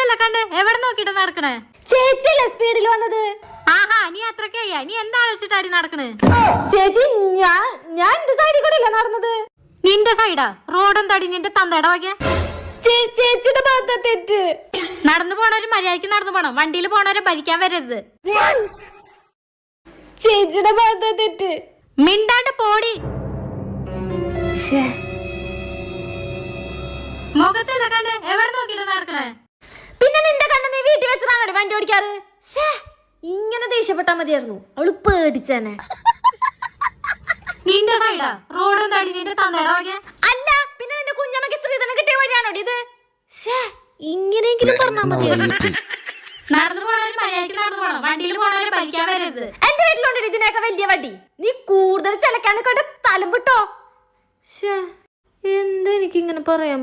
മുഖത്തല്ല കണ്ട് എവിടെ നോക്കിട്ട് നടക്കണേ? ചേച്ചിയല്ലേ സ്പീഡിൽ വന്നത്? ആഹാ, നീ അത്രക്കയ്യ. നീ എന്താ ആലോചിച്ചിട്ടാടി നടക്കണേ? ചേച്ചി ഞാൻ എന്റെ സൈഡിൽ കൂടെ അല്ല നടന്നത്. നിന്റെ സൈഡാ? റോഡും തടി നിന്റെ തന്തയുടെ വകെ. ചേച്ചിയുടെ ഭാഗത്തെ തെറ്റ്. നടന്നു പോണവര് മര്യാദക്ക് നടന്നു പോണം, വണ്ടിയിൽ പോണവരെ ഭരിക്കാൻ വരരുത്. ചേച്ചിയുടെ ഭാഗത്തെ തെറ്റ്. മിണ്ടാണ്ട് പോടി. മുഖത്തല്ല കണ്ട് എവിടെ നോക്കിട്ട് നടക്കണേ? പിന്നെ നിന്റെ കണ്ണ് നീ വീട്ടിൽ വെച്ചിട്ടാണോ വണ്ടി ഓടിക്കാറ്? ഇങ്ങനെ ദേഷ്യപ്പെട്ടാ മതിയായിരുന്നു, അവള് പേടിച്ചേനെ. നിന്റെ സൈഡാ? റോഡും തടി നിന്റെ തന്തയുടെ വകെ. അല്ല, പിന്നെ നിന്റെ കുഞ്ഞമ്മക്ക് സ്ത്രീധനം കിട്ടിയ വഴിയാണോ ഇത്? ഇങ്ങനെയെങ്കിലും പറഞ്ഞാ മതിയായിരുന്നു. നടന്നു പോണവര് മര്യാദക്ക് നടന്നു പോണം, വണ്ടിയിൽ പോണവരെ ഭരിക്കാൻ വരരുത്. എന്റെ വീട്ടിലുണ്ട് ഇതിനൊക്കെ വലിയ വണ്ടി. നീ കൂടുതൽ ചിലക്കാൻ കൊണ്ട് സ്ഥലം വിട്ടോ. എന്താ എനിക്ക് ഇങ്ങനെ പറയാൻ